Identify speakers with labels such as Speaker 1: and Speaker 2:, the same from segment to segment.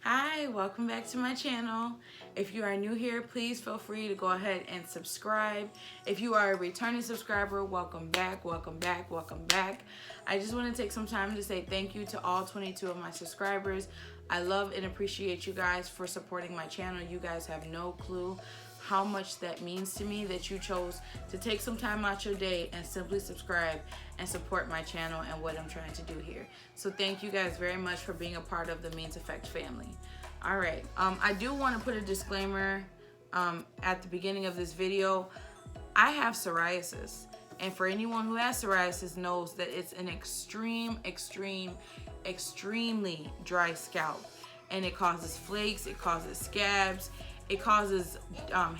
Speaker 1: Hi, welcome back to my channel. If you are new here, please feel free to go ahead and subscribe. If you are a returning subscriber, welcome back, welcome back, welcome back. I just want to take some time to say thank you to all 22 of my subscribers. I love and appreciate you guys for supporting my channel. You guys have no clue how much that means to me that you chose to take some time out your day and simply subscribe and support my channel and what I'm trying to do here. So thank you guys very much for being a part of the Means Effect family. All right, I do want to put a disclaimer at the beginning of this video. I have psoriasis, and for anyone who has psoriasis knows that it's an extremely dry scalp, and it causes flakes, it causes scabs, it causes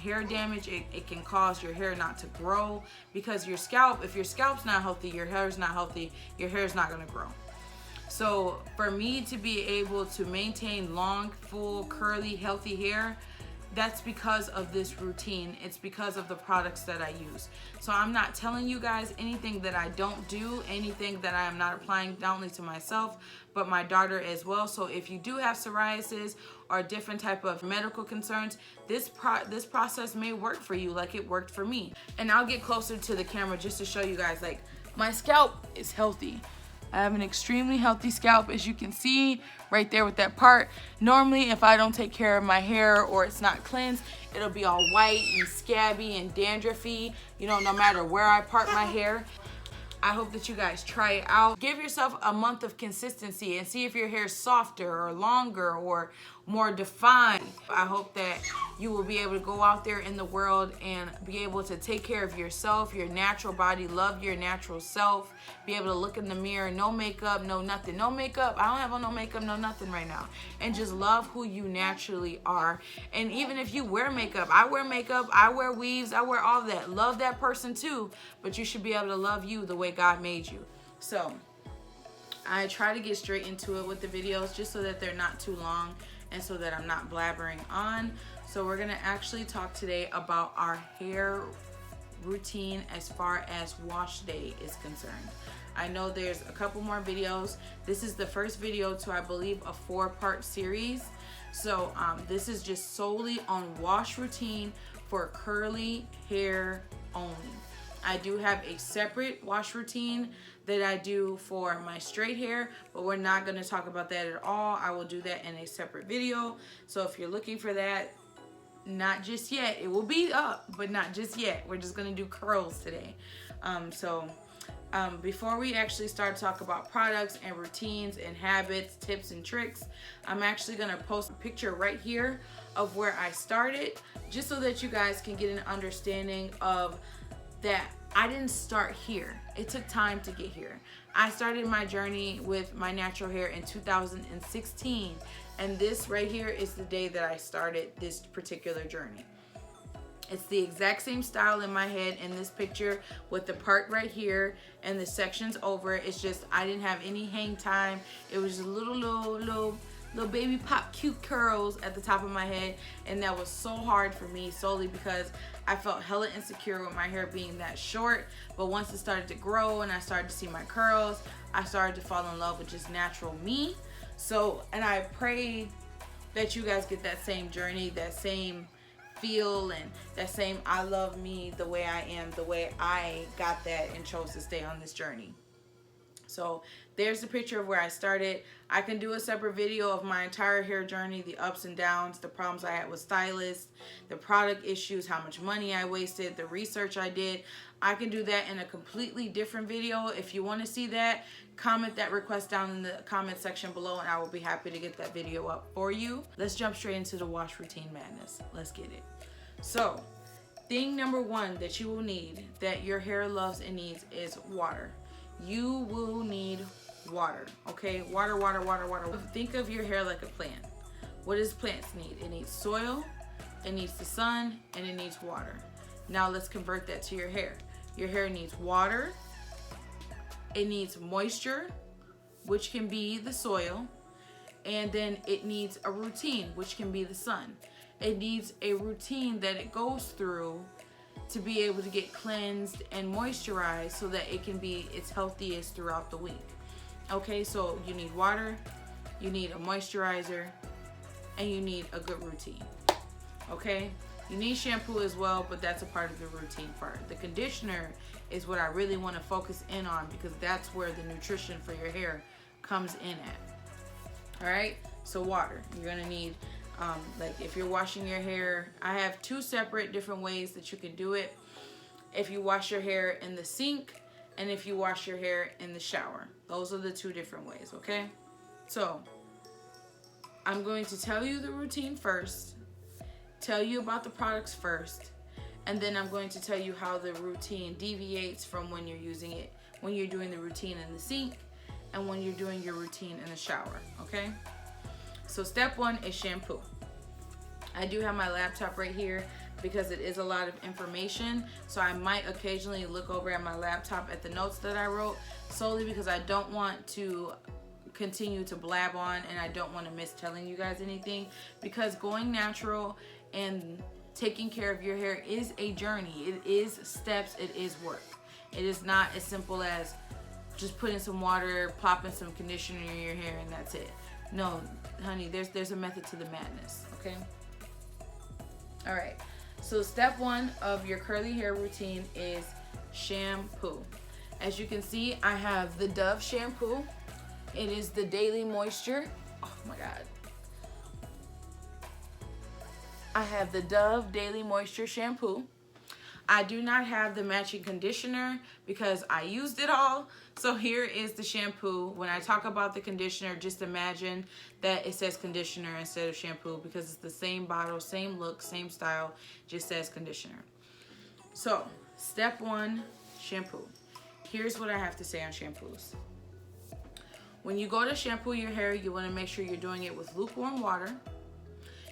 Speaker 1: hair damage. It can cause your hair not to grow because your scalp, if your scalp's not healthy, your hair is not healthy, your hair is not going to grow. So for me to be able to maintain long, full, curly, healthy hair, that's because of this routine. It's because of the products that I use. So I'm not telling you guys anything that I don't do, anything that I am not applying not only to myself, but my daughter as well. So if you do have psoriasis or different type of medical concerns, this process may work for you like it worked for me. And I'll get closer to the camera just to show you guys, like, my scalp is healthy. I have an extremely healthy scalp, as you can see right there with that part. Normally, if I don't take care of my hair or it's not cleansed, it'll be all white and scabby and dandruffy, you know, no matter where I part my hair. I hope that you guys try it out. Give yourself a month of consistency and see if your hair is softer or longer or more defined. I hope that you will be able to go out there in the world and be able to take care of yourself, your natural body, love your natural self, be able to look in the mirror, no makeup, no nothing, no makeup. I don't have on no makeup, no nothing right now. And just love who you naturally are. And even if you wear makeup, I wear weaves, I wear all that. Love that person too, but you should be able to love you the way God made you. So I try to get straight into it with the videos just so that they're not too long and so that I'm not blabbering on. So we're gonna actually talk today about our hair routine as far as wash day is concerned. I know there's a couple more videos. This is the first video to, I believe, a 4-part series. So this is just solely on wash routine for curly hair only. I do have a separate wash routine that I do for my straight hair, but we're not going to talk about that at all. I will do that in a separate video. So if you're looking for that, not just yet. It will be up, but not just yet. We're just going to do curls today. Before we actually start to talk about products and routines and habits, tips and tricks, I'm actually going to post a picture right here of where I started, just so that you guys can get an understanding of that I didn't start here. It took time to get here. I started my journey with my natural hair in 2016, and this right here is the day that I started this particular journey. It's the exact same style in my head in this picture with the part right here and the sections over. It's just I didn't have any hang time. It was just little baby pop cute curls at the top of my head, and that was so hard for me solely because I felt hella insecure with my hair being that short. But once it started to grow and I started to see my curls, I started to fall in love with just natural me. So, and I pray that you guys get that same journey, that same feel, and that same I love me the way I am, the way I got that and chose to stay on this journey. So there's the picture of where I started. I can do a separate video of my entire hair journey, the ups and downs, the problems I had with stylists, the product issues, how much money I wasted, the research I did. I can do that in a completely different video. If you want to see that, comment that request down in the comment section below and I will be happy to get that video up for you. Let's jump straight into the wash routine madness. Let's get it. So thing number 1 that you will need, that your hair loves and needs, is water. You will need water, okay? Water. Think of your hair like a plant. What does plants need? It needs soil, it needs the sun, and it needs water. Now let's convert that to your hair. Your hair needs water, it needs moisture, which can be the soil, and then it needs a routine, which can be the sun. It needs a routine that it goes through to be able to get cleansed and moisturized so that it can be its healthiest throughout the week. Okay, so you need water, you need a moisturizer, and you need a good routine. Okay? You need shampoo as well, but that's a part of the routine part. The conditioner is what I really want to focus in on, because that's where the nutrition for your hair comes in at. All right? So water. You're going to need, like if you're washing your hair, I have 2 separate different ways that you can do it. If you wash your hair in the sink, and if you wash your hair in the shower. Those are the 2 different ways, okay? So, I'm going to tell you the routine first, tell you about the products first, and then I'm going to tell you how the routine deviates from when you're using it, when you're doing the routine in the sink, and when you're doing your routine in the shower, okay? So step 1 is shampoo. I do have my laptop right here because it is a lot of information, so I might occasionally look over at my laptop at the notes that I wrote, solely because I don't want to continue to blab on, and I don't want to miss telling you guys anything, because going natural and taking care of your hair is a journey. It is steps, it is work. It is not as simple as just putting some water, popping some conditioner in your hair, and that's it. No, honey, there's a method to the madness, okay? All right, so step 1 of your curly hair routine is shampoo. As you can see, I have the Dove shampoo. It is the Daily Moisture. Oh my God. I have the Dove Daily Moisture shampoo. I do not have the matching conditioner because I used it all. So here is the shampoo. When I talk about the conditioner, just imagine that it says conditioner instead of shampoo, because it's the same bottle, same look, same style, just says conditioner. So step 1, shampoo. Here's what I have to say on shampoos. When you go to shampoo your hair, you want to make sure you're doing it with lukewarm water.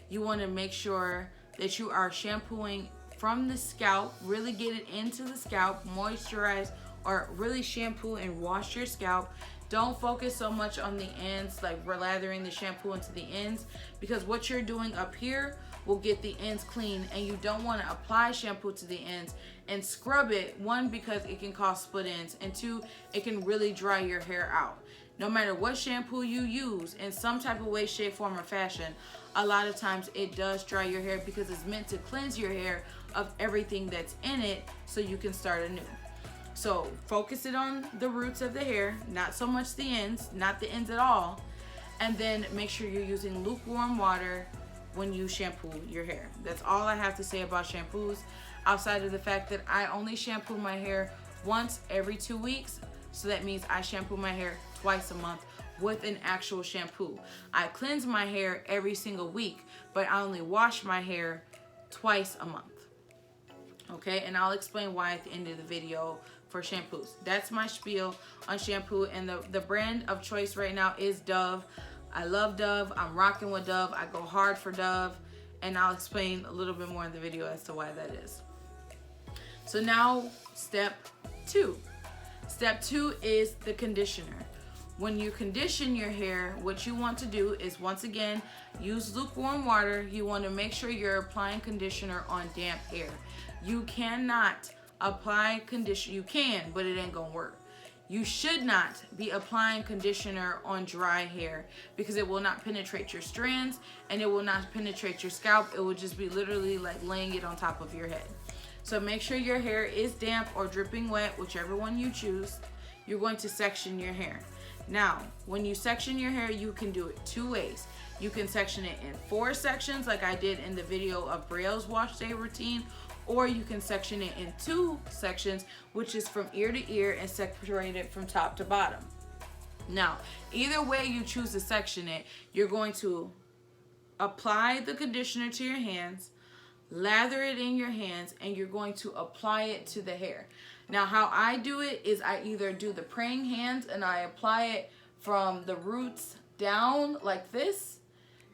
Speaker 1: You want to make sure that you are shampooing from the scalp, really get it into the scalp, moisturize, or really shampoo and wash your scalp. Don't focus so much on the ends, like lathering the shampoo into the ends, because what you're doing up here will get the ends clean, and you don't want to apply shampoo to the ends and scrub it. 1, because it can cause split ends, and 2, it can really dry your hair out. No matter what shampoo you use, in some type of way, shape, form, or fashion, a lot of times it does dry your hair, because it's meant to cleanse your hair of everything that's in it so you can start anew. So focus it on the roots of the hair, not so much the ends, not the ends at all, and then make sure you're using lukewarm water when you shampoo your hair. That's all I have to say about shampoos, outside of the fact that I only shampoo my hair once every 2 weeks. So that means I shampoo my hair twice a month with an actual shampoo. I cleanse my hair every single week, but I only wash my hair twice a month. Okay, and I'll explain why at the end of the video for shampoos. That's my spiel on shampoo, and the brand of choice right now is Dove. I love Dove. I'm rocking with Dove. I go hard for Dove, and I'll explain a little bit more in the video as to why that is. So now step 2. Step 2 is the conditioner. When you condition your hair, what you want to do is, once again, use lukewarm water. You want to make sure you're applying conditioner on damp hair. You cannot apply conditioner. You can, but it ain't gonna work. You should not be applying conditioner on dry hair, because it will not penetrate your strands and it will not penetrate your scalp. It will just be literally like laying it on top of your head. So make sure your hair is damp or dripping wet, whichever one you choose. You're going to section your hair. Now, when you section your hair, you can do it 2 ways. You can section it in 4 sections like I did in the video of Brielle's wash day routine, or you can section it in 2 sections, which is from ear to ear and separate it from top to bottom. Now, either way you choose to section it, you're going to apply the conditioner to your hands, lather it in your hands, and you're going to apply it to the hair. Now, how I do it is I either do the praying hands and I apply it from the roots down like this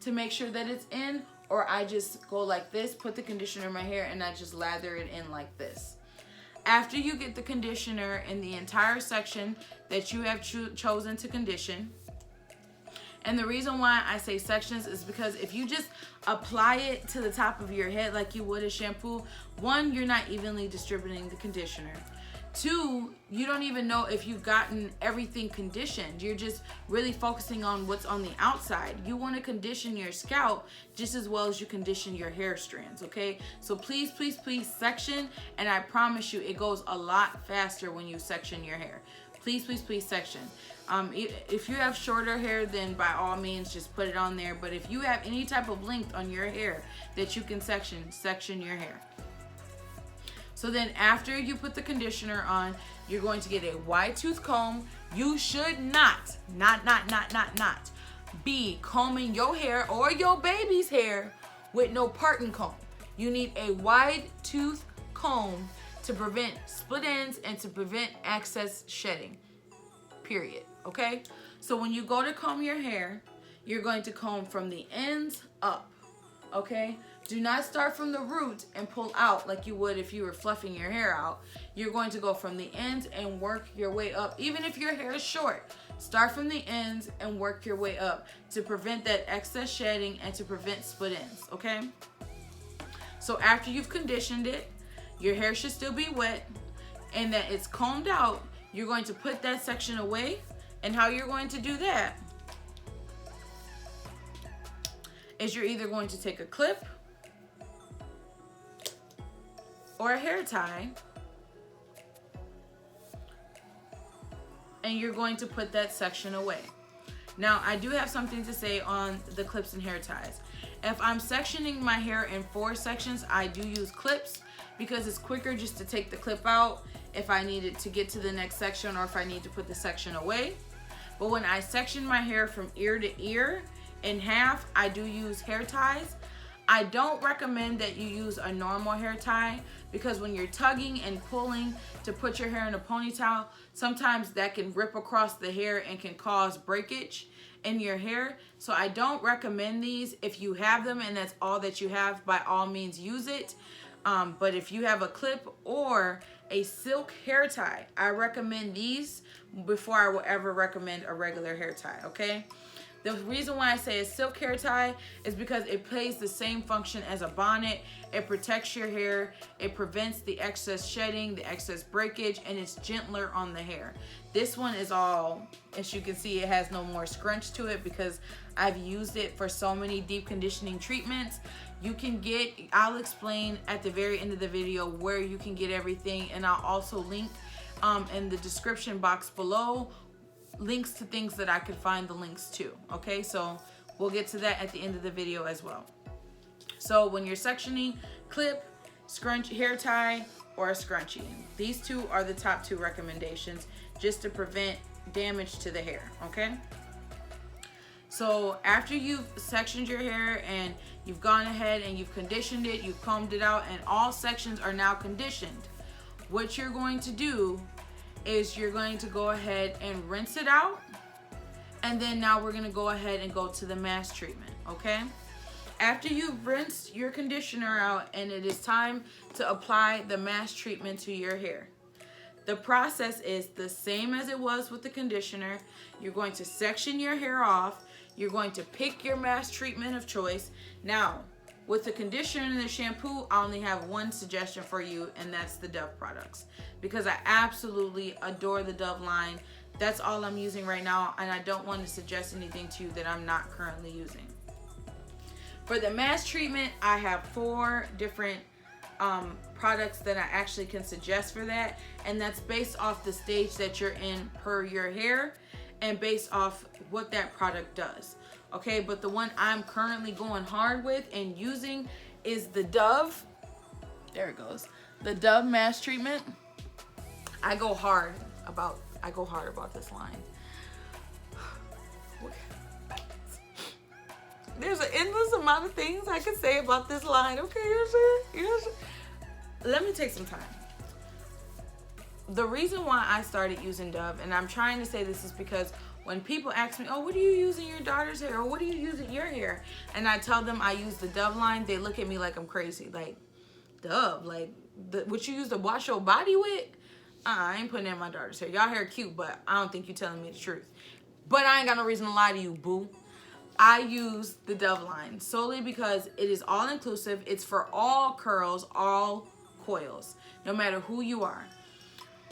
Speaker 1: to make sure that it's in, or I just go like this, put the conditioner in my hair, and I just lather it in like this. After you get the conditioner in the entire section that you have chosen to condition, and the reason why I say sections is because if you just apply it to the top of your head like you would a shampoo, 1, you're not evenly distributing the conditioner. Two, you don't even know if you've gotten everything conditioned. You're just really focusing on what's on the outside. You want to condition your scalp just as well as you condition your hair strands, okay? So please, please, please section, and I promise you it goes a lot faster when you section your hair. Please, please, please section. If you have shorter hair, then by all means just put it on there. But if you have any type of length on your hair that you can section your hair. So then after you put the conditioner on, you're going to get a wide tooth comb. You should not be combing your hair or your baby's hair with no parting comb. You need a wide tooth comb to prevent split ends and to prevent excess shedding, period, okay? So when you go to comb your hair, you're going to comb from the ends up, okay? Do not start from the root and pull out like you would if you were fluffing your hair out. You're going to go from the ends and work your way up. Even if your hair is short, start from the ends and work your way up to prevent that excess shedding and to prevent split ends, okay? So after you've conditioned it, your hair should still be wet and that it's combed out, you're going to put that section away. And how you're going to do that is you're either going to take a clip or a hair tie, and you're going to put that section away. Now, I do have something to say on the clips and hair ties. If I'm sectioning my hair in 4 sections, I do use clips because it's quicker just to take the clip out if I need it to get to the next section or if I need to put the section away. But when I section my hair from ear to ear in half, I do use hair ties. I don't recommend that you use a normal hair tie because when you're tugging and pulling to put your hair in a ponytail, sometimes that can rip across the hair and can cause breakage in your hair. So I don't recommend these. If you have them and that's all that you have, by all means use it. But if you have a clip or a silk hair tie, I recommend these before I will ever recommend a regular hair tie, okay? The reason why I say a silk hair tie is because it plays the same function as a bonnet. It protects your hair, it prevents the excess shedding, the excess breakage, and it's gentler on the hair. This one is all, as you can see, it has no more scrunch to it because I've used it for so many deep conditioning treatments. You can get, I'll explain at the very end of the video where you can get everything, and I'll also link in the description box below links to things that I could find the links to, okay? So we'll get to that at the end of the video as well. So when you're sectioning, clip, scrunch, hair tie, or a scrunchie. These 2 are the top 2 recommendations just to prevent damage to the hair, okay? So after you've sectioned your hair and you've gone ahead and you've conditioned it, you've combed it out, and all sections are now conditioned, what you're going to do is you're going to go ahead and rinse it out, and then now we're going to go ahead and go to the mask treatment, okay? After you've rinsed your conditioner out and it is time to apply the mask treatment to your hair, the process is the same as it was with the conditioner. You're going to section your hair off. You're going to pick your mask treatment of choice. Now, with the conditioner and the shampoo, I only have one suggestion for you, and that's the Dove products, because I absolutely adore the Dove line. That's all I'm using right now, and I don't want to suggest anything to you that I'm not currently using. For the mask treatment, I have 4 different products that I actually can suggest for that, and that's based off the stage that you're in per your hair and based off what that product does. Okay, but the one I'm currently going hard with and using is the Dove. There it goes. The Dove mask treatment. I go hard about this line. There's an endless amount of things I can say about this line. Okay, let me take some time. The reason why I started using Dove, and I'm trying to say this, is because when people ask me, oh, what do you use in your daughter's hair? Or what do you use in your hair? And I tell them I use the Dove line, they look at me like I'm crazy. Like, Dove? Like, what you use to wash your body with? I ain't putting it in my daughter's hair. Y'all hair cute, but I don't think you're telling me the truth. But I ain't got no reason to lie to you, boo. I use the Dove line solely because it is all-inclusive. It's for all curls, all coils, no matter who you are.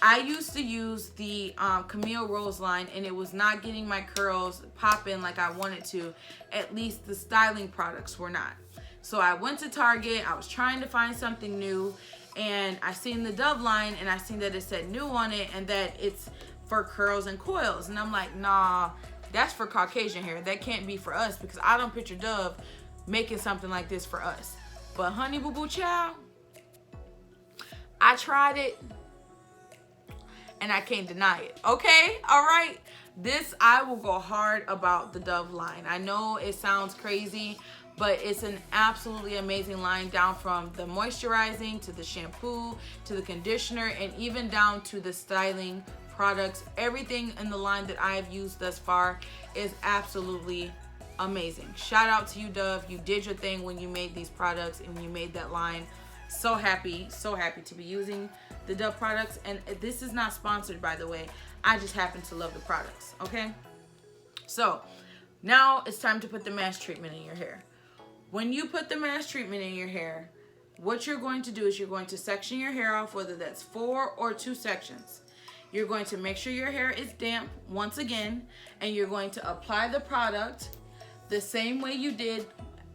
Speaker 1: I used to use the Camille Rose line, and it was not getting my curls popping like I wanted to. At least the styling products were not. So I went to Target. I was trying to find something new, and I seen the Dove line, and I seen that it said new on it, and that it's for curls and coils. And I'm like, nah, that's for Caucasian hair. That can't be for us, because I don't picture Dove making something like this for us. But honey boo boo child, I tried it, and I can't deny it. Okay, all right. I will go hard about the Dove line. I know it sounds crazy, but it's an absolutely amazing line, down from the moisturizing to the shampoo to the conditioner, and even down to the styling products. Everything in the line that I have used thus far is absolutely amazing. Shout out to you, Dove. You did your thing when you made these products and you made that line. So happy to be using the Dove products. And this is not sponsored, by the way. I just happen to love the products, okay? So now it's time to put the mask treatment in your hair. When you put the mask treatment in your hair, what you're going to do is you're going to section your hair off, whether that's 4 or 2 sections. You're going to make sure your hair is damp once again, and you're going to apply the product the same way you did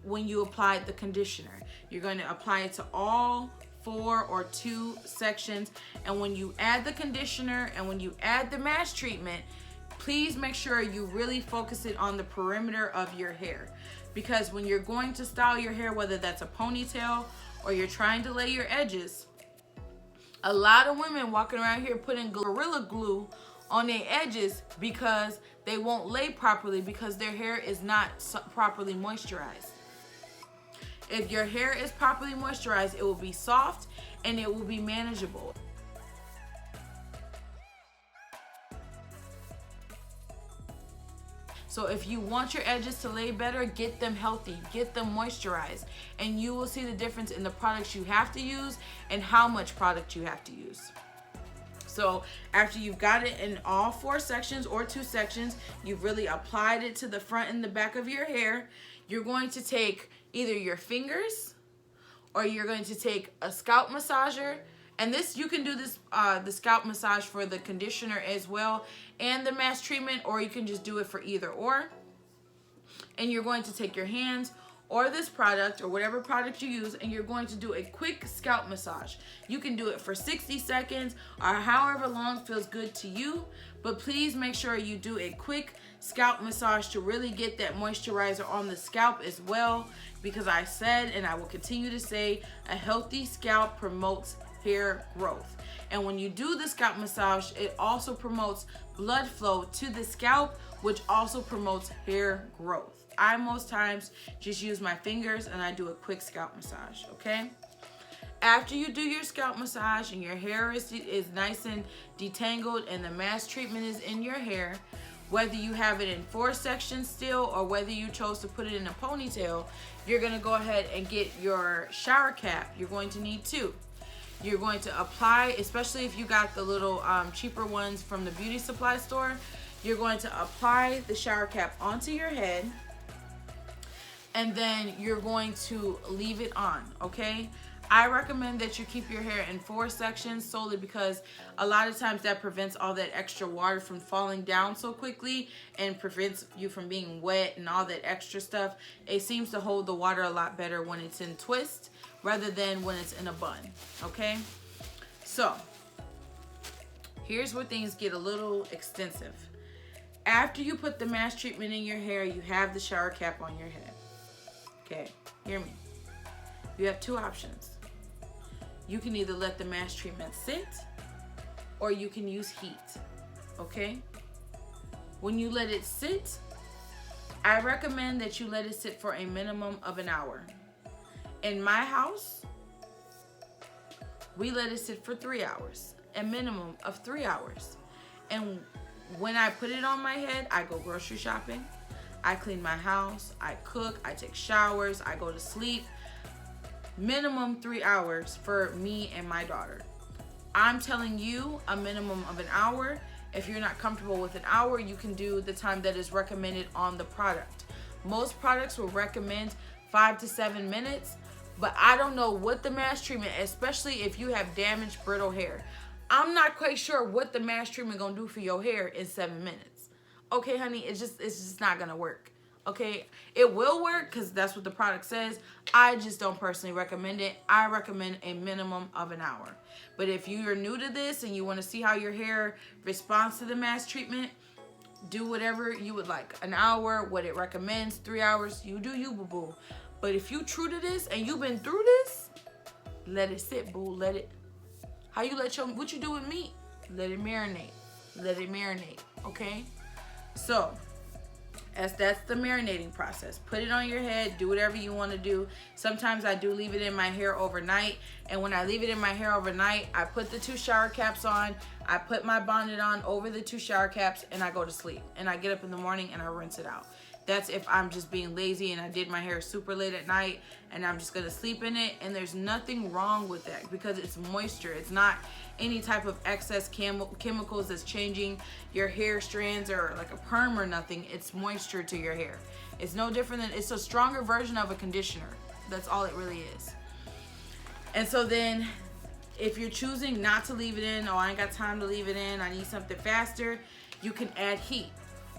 Speaker 1: when you applied the conditioner. You're going to apply it to all 4 or 2 sections, and when you add the conditioner and when you add the mask treatment, please make sure you really focus it on the perimeter of your hair, because when you're going to style your hair, whether that's a ponytail or you're trying to lay your edges, a lot of women walking around here putting Gorilla Glue on their edges because they won't lay properly, because their hair is not properly moisturized. If your hair is properly moisturized, it will be soft and it will be manageable. So if you want your edges to lay better, get them healthy, get them moisturized, and you will see the difference in the products you have to use and how much product you have to use. So after you've got it in all 4 sections or 2 sections, you've really applied it to the front and the back of your hair, you're going to take either your fingers or you're going to take a scalp massager. And this, you can do this, the scalp massage for the conditioner as well and the mask treatment, or you can just do it for either or. And you're going to take your hands or this product or whatever product you use, and you're going to do a quick scalp massage. You can do it for 60 seconds or however long feels good to you, but please make sure you do a quick scalp massage to really get that moisturizer on the scalp as well, because I said, and I will continue to say, a healthy scalp promotes hair growth. And when you do the scalp massage, it also promotes blood flow to the scalp, which also promotes hair growth. I most times just use my fingers and I do a quick scalp massage, okay? After you do your scalp massage and your hair is nice and detangled and the mask treatment is in your hair, whether you have it in 4 sections still or whether you chose to put it in a ponytail, you're gonna go ahead and get your shower cap. You're going to need 2. You're going to apply, especially if you got the little cheaper ones from the beauty supply store, you're going to apply the shower cap onto your head, and then you're going to leave it on, okay? I recommend that you keep your hair in 4 sections solely because a lot of times that prevents all that extra water from falling down so quickly and prevents you from being wet and all that extra stuff. It seems to hold the water a lot better when it's in twist rather than when it's in a bun, okay? So here's where things get a little extensive. After you put the mask treatment in your hair, you have the shower cap on your head. Okay, hear me. You have 2 options. You can either let the mask treatment sit or you can use heat, okay? When you let it sit, I recommend that you let it sit for a minimum of an hour. In my house, we let it sit for 3 hours, a minimum of 3 hours. And when I put it on my head, I go grocery shopping, I clean my house, I cook, I take showers, I go to sleep. Minimum 3 hours for me and my daughter. I'm telling you a minimum of an hour. If you're not comfortable with an hour, you can do the time that is recommended on the product. Most products will recommend 5 to 7 minutes, but I don't know what the mask treatment, especially if you have damaged brittle hair. I'm not quite sure what the mask treatment gonna do for your hair in 7 minutes. Okay, honey, it's just not gonna work. Okay, it will work because that's what the product says. I just don't personally recommend it. I recommend a minimum of an hour. But if you're new to this and you want to see how your hair responds to the mask treatment, do whatever you would like. An hour, what it recommends, 3 hours, you do you, boo-boo. But if you true to this and you've been through this, let it sit, boo. Let it, how you let your, what you do with meat? Let it marinate. Let it marinate, okay? So, as that's the marinating process. Put it on your head, do whatever you want to do. Sometimes I do leave it in my hair overnight, and when I leave it in my hair overnight, I put the 2 shower caps on, I put my bonnet on over the 2 shower caps, and I go to sleep. And I get up in the morning and I rinse it out. That's if I'm just being lazy and I did my hair super late at night and I'm just gonna sleep in it, and there's nothing wrong with that because it's moisture. It's not any type of excess chemicals that's changing your hair strands or like a perm or nothing. It's moisture to your hair. It's no different than, it's a stronger version of a conditioner. That's all it really is. And so then if you're choosing not to leave it in, oh, I ain't got time to leave it in, I need something faster, you can add heat.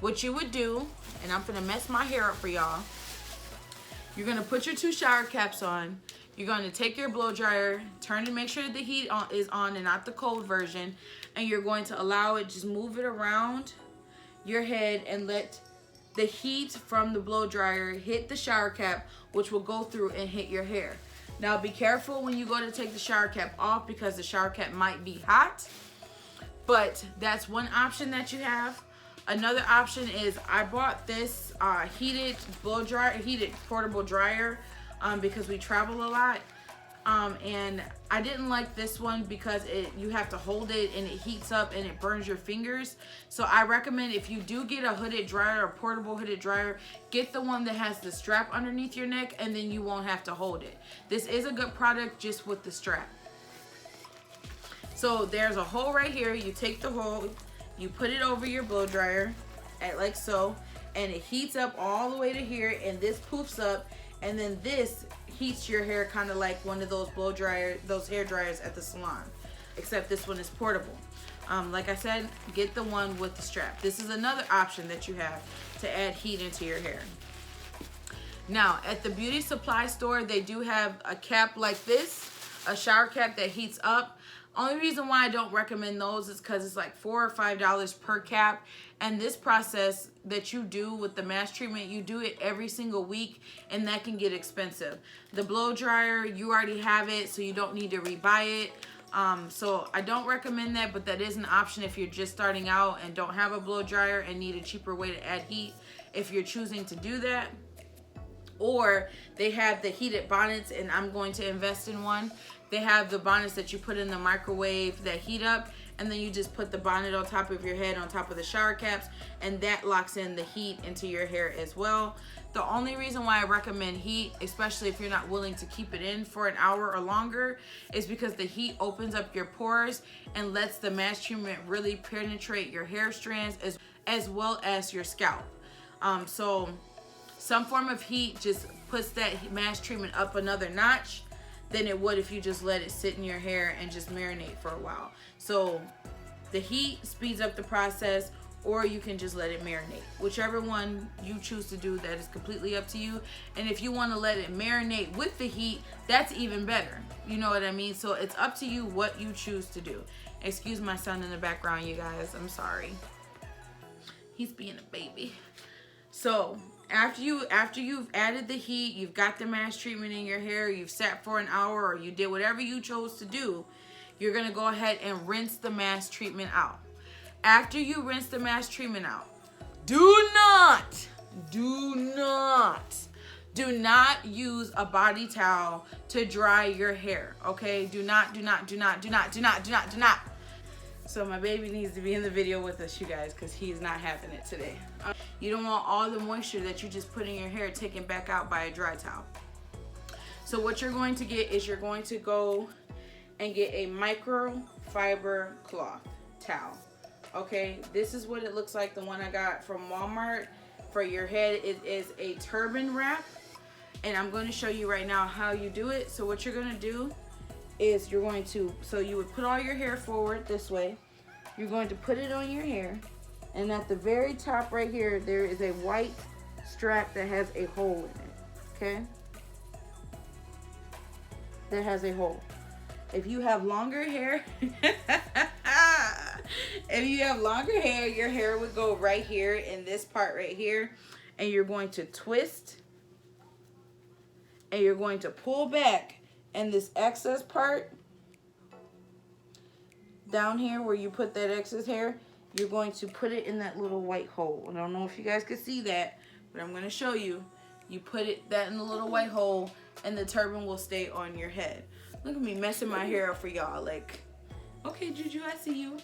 Speaker 1: What you would do, and I'm gonna mess my hair up for y'all, you're gonna put your 2 shower caps on, you're gonna take your blow dryer, turn to make sure the heat is on and not the cold version, and you're going to allow it, just move it around your head and let the heat from the blow dryer hit the shower cap, which will go through and hit your hair. Now be careful when you go to take the shower cap off because the shower cap might be hot, but that's one option that you have. Another option is I bought this heated blow dryer, heated portable dryer because we travel a lot, and I didn't like this one because you have to hold it and it heats up and it burns your fingers. So I recommend if you do get a hooded dryer, a portable hooded dryer, get the one that has the strap underneath your neck, and then you won't have to hold it. This is a good product just with the strap. So there's a hole right here. You take the hole, you put it over your blow dryer, like so, and it heats up all the way to here, and this poofs up, and then this heats your hair kind of like one of those blow dryer, those hair dryers at the salon, except this one is portable. Like I said, get the one with the strap. This is another option that you have to add heat into your hair. Now, at the beauty supply store, they do have a cap like this, a shower cap that heats up. Only reason why I don't recommend those is because it's like $4 or $5 per cap, and this process that you do with the mask treatment, you do it every single week, and that can get expensive. The blow dryer, you already have it, so you don't need to rebuy it. So I don't recommend that, but that is an option if you're just starting out and don't have a blow dryer and need a cheaper way to add heat if you're choosing to do that. Or they have the heated bonnets, and I'm going to invest in one. They have the bonnets that you put in the microwave that heat up, and then you just put the bonnet on top of your head, on top of the shower caps, and that locks in the heat into your hair as well. The only reason why I recommend heat, especially if you're not willing to keep it in for an hour or longer, is because the heat opens up your pores and lets the mask treatment really penetrate your hair strands as well as your scalp. So some form of heat just puts that mask treatment up another notch than it would if you just let it sit in your hair and just marinate for a while. So the heat speeds up the process, or you can just let it marinate. Whichever one you choose to do, that is completely up to you. And if you want to let it marinate with the heat, that's even better. You know what I mean? So it's up to you what you choose to do. Excuse my son in the background, you guys. I'm sorry. He's being a baby. So after you've added the heat, you've got the mask treatment in your hair, you've sat for an hour, or you did whatever you chose to do, you're gonna go ahead and rinse the mask treatment out. After you rinse the mask treatment out, do not use a body towel to dry your hair, okay? Do not. So my baby needs to be in the video with us, you guys, because he's not having it today. You don't want all the moisture that you just put in your hair taken back out by a dry towel. So what you're going to get is you're going to go and get a microfiber cloth towel. Okay, this is what it looks like. The one I got from Walmart for your head. It is a turban wrap, and I'm going to show you right now how you do it. So what you're going to do is you're going to, so you would put all your hair forward this way. You're going to put it on your hair. And at the very top right here, there is a white strap that has a hole in it. Okay? That has a hole. If you have longer hair, your hair would go right here in this part right here. And you're going to twist. And you're going to pull back. And this excess part, down here where you put that excess hair, you're going to put it in that little white hole. I don't know if you guys can see that, but I'm going to show you. You put that in the little white hole, and the turban will stay on your head. Look at me messing my hair up for y'all. Like, okay, Juju, I see you.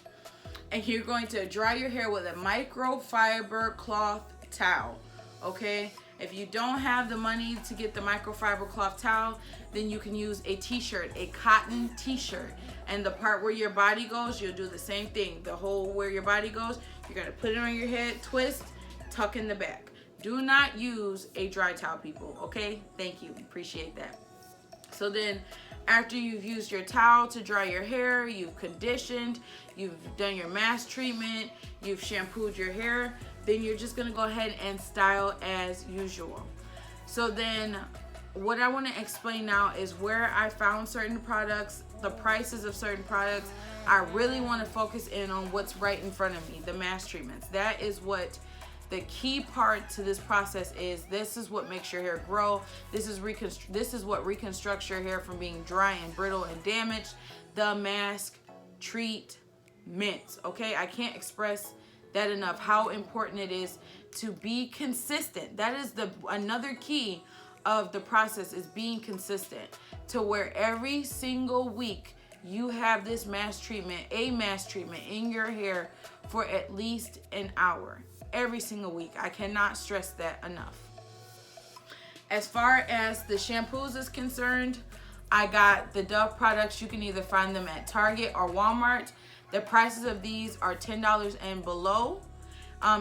Speaker 1: And you're going to dry your hair with a microfiber cloth towel, okay? If you don't have the money to get the microfiber cloth towel, then you can use a t-shirt, a cotton t-shirt. And the part where your body goes, you'll do the same thing. The hole where your body goes, you're gonna put it on your head, twist, tuck in the back. Do not use a dry towel, people, okay? Thank you, appreciate that. So then, after you've used your towel to dry your hair, you've conditioned, you've done your mask treatment, you've shampooed your hair, then you're just gonna go ahead and style as usual. So then what I want to explain now is where I found certain products, the prices of certain products. I really want to focus in on what's right in front of me, the mask treatments. That is what the key part to this process is. This is what makes your hair grow. This is what reconstructs your hair from being dry and brittle and damaged. The mask treatments, okay? I can't express that enough, how important it is to be consistent. That is another key of the process, is being consistent, to where every single week you have this mask treatment, a mask treatment in your hair for at least an hour. Every single week. I cannot stress that enough. As far as the shampoos is concerned, I got the Dove products. You can either find them at Target or Walmart. The prices of these are $10 and below.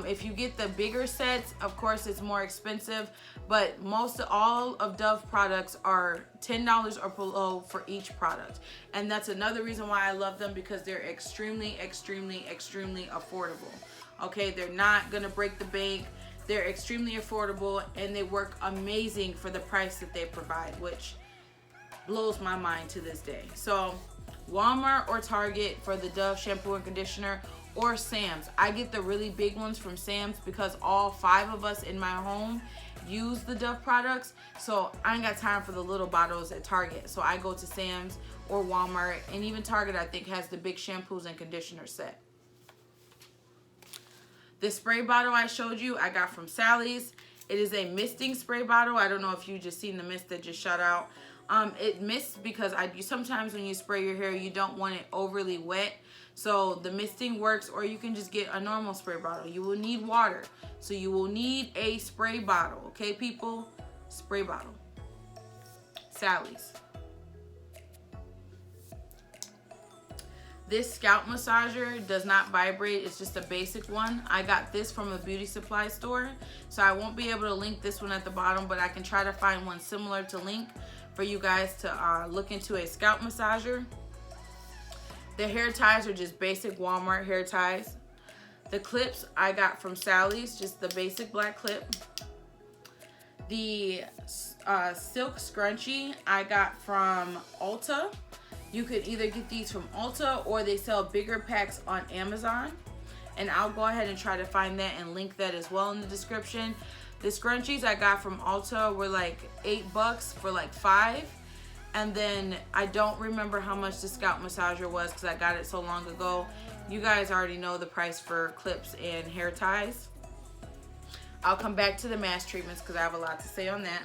Speaker 1: If you get the bigger sets, of course it's more expensive, but all of Dove products are $10 or below for each product. And that's another reason why I love them, because they're extremely, extremely, extremely affordable. Okay, they're not gonna break the bank. They're extremely affordable, and they work amazing for the price that they provide, which blows my mind to this day. So Walmart or Target for the Dove shampoo and conditioner, or Sam's. I get the really big ones from Sam's because all 5 of us in my home use the Dove products. So I ain't got time for the little bottles at Target. So I go to Sam's or Walmart, and even Target I think has the big shampoos and conditioner set. The spray bottle I showed you, I got from Sally's. It is a misting spray bottle. I don't know if you just seen the mist that just shot out. It mists because sometimes when you spray your hair, you don't want it overly wet. So the misting works, or you can just get a normal spray bottle. You will need water. So you will need a spray bottle. Okay, people? Spray bottle. Sally's. This scalp massager does not vibrate. It's just a basic one. I got this from a beauty supply store. So I won't be able to link this one at the bottom, but I can try to find one similar to link for you guys to look into a scalp massager. The hair ties are just basic Walmart hair ties. The clips I got from Sally's, just the basic black clip. The silk scrunchie I got from Ulta. You could either get these from Ulta, or they sell bigger packs on Amazon. And I'll go ahead and try to find that and link that as well in the description. The scrunchies I got from Ulta were like $8 for like 5. And then I don't remember how much the scalp massager was because I got it so long ago. You guys already know the price for clips and hair ties. I'll come back to the mask treatments because I have a lot to say on that.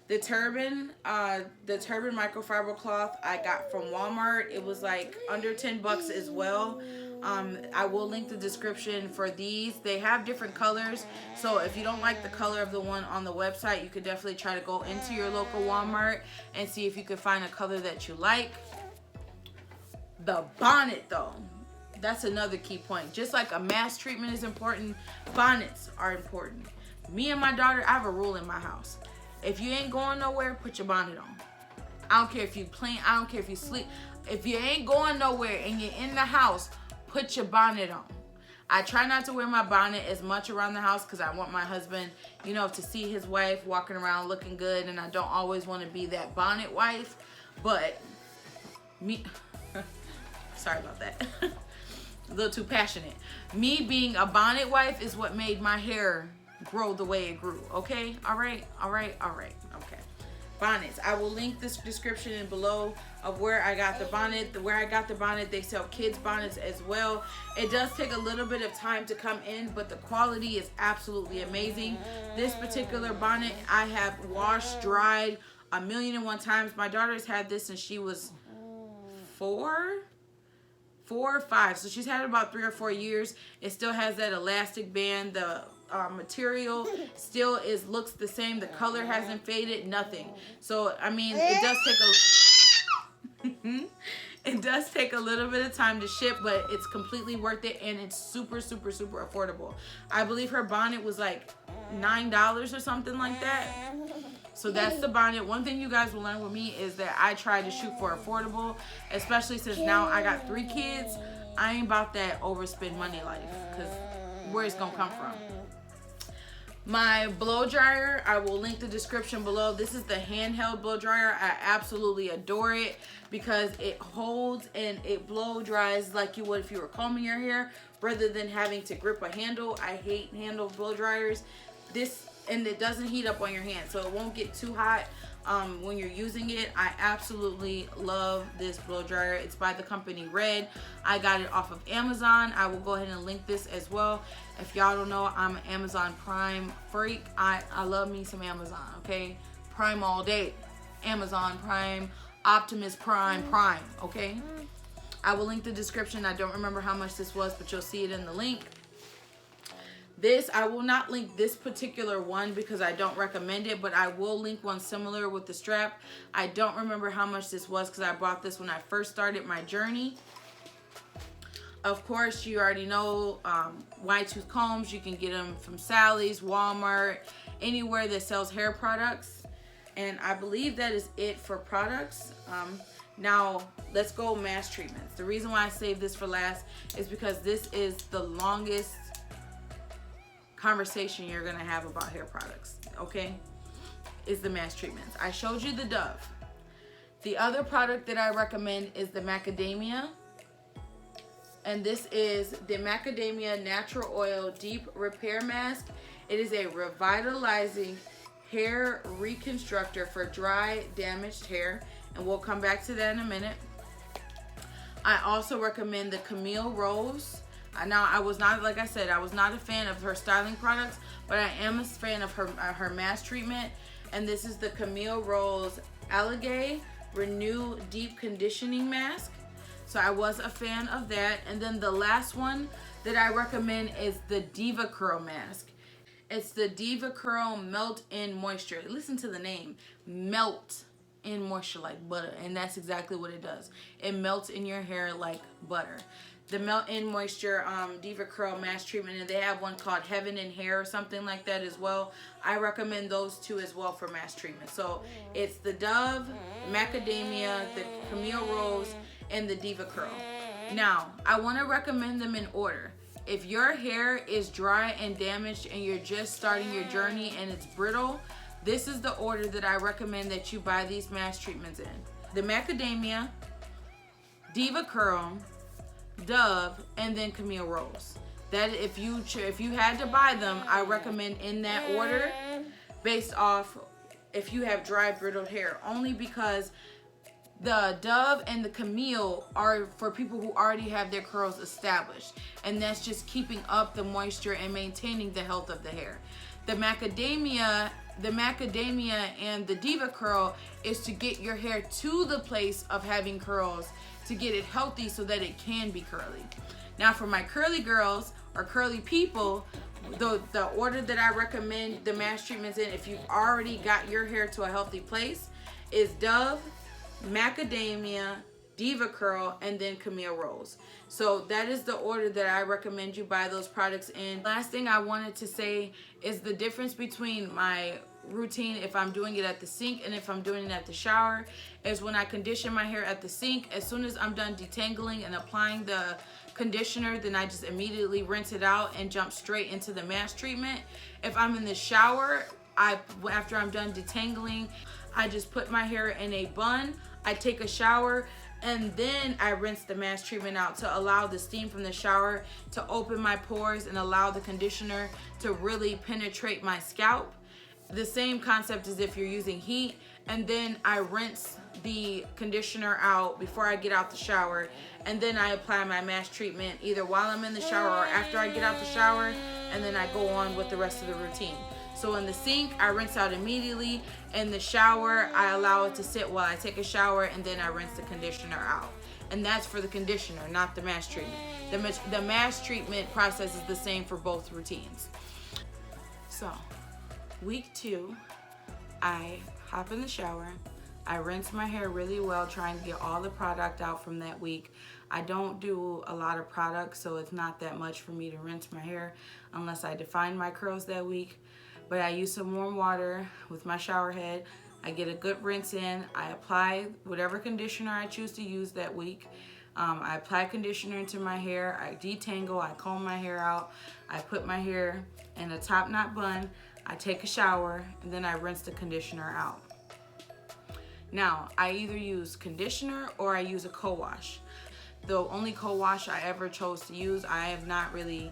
Speaker 1: The turban microfiber cloth I got from Walmart. It was like under $10 as well. I will link the description for these. They have different colors, so if you don't like the color of the one on the website, you could definitely try to go into your local Walmart and see if you could find a color that you like. The bonnet though, that's another key point. Just like a mask treatment is important, bonnets are important. Me and my daughter, I have a rule in my house. If you ain't going nowhere, put your bonnet on. I don't care if you plan, I don't care if you sleep. If you ain't going nowhere and you're in the house, put your bonnet on. I try not to wear my bonnet as much around the house because I want my husband, you know, to see his wife walking around looking good, and I don't always want to be that bonnet wife. But me, sorry about that. A little too passionate. Me being a bonnet wife is what made my hair grow the way it grew. Okay? All right. Okay. Bonnets. I will link this description in below of where I got the bonnet. Where I got the bonnet, they sell kids bonnets as well. It does take a little bit of time to come in, but the quality is absolutely amazing. This particular bonnet I have washed, dried 1,000,001 times. My daughter's had this since she was 4 or 5, so she's had it about 3 or 4 years. It still has that elastic band. The material still looks the same. The color hasn't faded, nothing. So I mean, it does take a it does take a little bit of time to ship, but it's completely worth it, and it's super affordable. I believe her bonnet was like $9 or something like that. So that's the bonnet. One thing you guys will learn with me is that I try to shoot for affordable, especially since now I got 3 kids. I ain't about that overspend money life, because where it's gonna come from. My blow dryer, I will link the description below. This is the handheld blow dryer. I absolutely adore it because it holds and it blow dries like you would if you were combing your hair rather than having to grip a handle. I hate handle blow dryers. And it doesn't heat up on your hand, so it won't get too hot when you're using it. I absolutely love this blow dryer. It's by the company Red. I got it off of Amazon. I will go ahead and link this as well. If y'all don't know, I'm an Amazon Prime freak. I love me some Amazon, okay? Prime all day. Amazon Prime, Optimus Prime, okay? I will link the description. I don't remember how much this was, but you'll see it in the link. This, I will not link this particular one because I don't recommend it, but I will link one similar with the strap. I don't remember how much this was because I bought this when I first started my journey. Of course, you already know wide tooth combs. You can get them from Sally's, Walmart, anywhere that sells hair products. And I believe that is it for products. Now, let's go mask treatments. The reason why I saved this for last is because this is the longest conversation you're gonna have about hair products, okay? Is the mask treatments. I showed you the Dove. The other product that I recommend is the Macadamia, and this is the Macadamia Natural Oil Deep Repair Mask. It is a revitalizing hair reconstructor for dry, damaged hair, and we'll come back to that in a minute. I also recommend the Camille Rose. Now, I was not, like I said, I was not a fan of her styling products, but I am a fan of her mask treatment. And this is the Camille Rose Algae Renew Deep Conditioning Mask. So I was a fan of that. And then the last one that I recommend is the Devacurl mask. It's the Devacurl Melt In Moisture. Listen to the name, melt in moisture like butter, and that's exactly what it does. It melts in your hair like butter. The Melt In Moisture Devacurl mask treatment, and they have one called Heaven in Hair or something like that as well. I recommend those two as well for mask treatment. So it's the Dove, the Macadamia, the Camille Rose, and the Devacurl. Now, I want to recommend them in order. If your hair is dry and damaged and you're just starting your journey and it's brittle, this is the order that I recommend that you buy these mask treatments in. The Macadamia, Devacurl, Dove, and then Camille Rose. That if you had to buy them, I recommend in that order based off if you have dry, brittle hair. Only because the Dove and the Camille are for people who already have their curls established, and that's just keeping up the moisture and maintaining the health of the hair. The Macadamia and the Devacurl is to get your hair to the place of having curls, to get it healthy so that it can be curly. Now, for my curly girls or curly people, the order that I recommend the mask treatments in, if you've already got your hair to a healthy place, is Dove, Macadamia, Devacurl, and then Camille Rose. So that is the order that I recommend you buy those products in. Last thing I wanted to say is the difference between my routine if I'm doing it at the sink and if I'm doing it at the shower is when I condition my hair at the sink. As soon as I'm done detangling and applying the conditioner, then I just immediately rinse it out and jump straight into the mask treatment. If I'm in the shower, after I'm done detangling, I just put my hair in a bun, I take a shower, and then I rinse the mask treatment out to allow the steam from the shower to open my pores and allow the conditioner to really penetrate my scalp. The same concept as if you're using heat, and then I rinse the conditioner out before I get out the shower, and then I apply my mask treatment either while I'm in the shower or after I get out the shower, and then I go on with the rest of the routine. So in the sink, I rinse out immediately. In the shower, I allow it to sit while I take a shower, and then I rinse the conditioner out. And that's for the conditioner, not the mask treatment. The mask treatment process is the same for both routines. So, week 2, I hop in the shower. I rinse my hair really well, trying to get all the product out from that week. I don't do a lot of product, so it's not that much for me to rinse my hair unless I define my curls that week. But I use some warm water with my shower head. I get a good rinse in. I apply whatever conditioner I choose to use that week. I apply conditioner into my hair. I detangle. I comb my hair out. I put my hair in a top knot bun. I take a shower, and then I rinse the conditioner out. Now, I either use conditioner or I use a co-wash. The only co-wash I ever chose to use, I have not really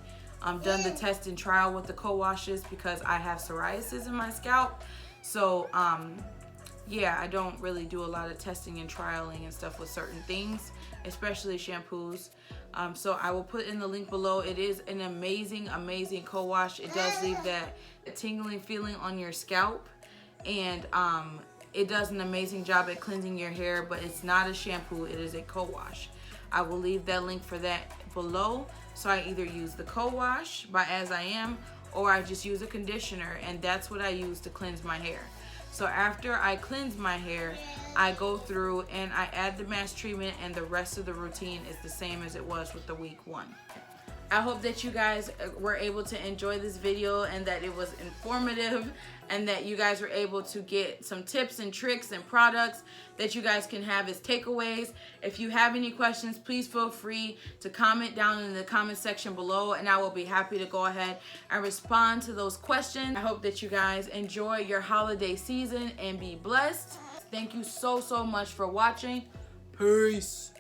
Speaker 1: done the test and trial with the co-washes because I have psoriasis in my scalp. So yeah, I don't really do a lot of testing and trialing and stuff with certain things, especially shampoos. So I will put in the link below. It is an amazing co-wash. It does leave that tingling feeling on your scalp, and it does an amazing job at cleansing your hair, but it's not a shampoo, it is a co-wash. I will leave that link for that below. So I either use the co-wash by As I Am, or I just use a conditioner, and that's what I use to cleanse my hair. So after I cleanse my hair, I go through and I add the mask treatment, and the rest of the routine is the same as it was with the week 1. I hope that you guys were able to enjoy this video and that it was informative, and that you guys were able to get some tips and tricks and products that you guys can have as takeaways. If you have any questions, please feel free to comment down in the comment section below, and I will be happy to go ahead and respond to those questions. I hope that you guys enjoy your holiday season and be blessed. Thank you so much for watching. Peace.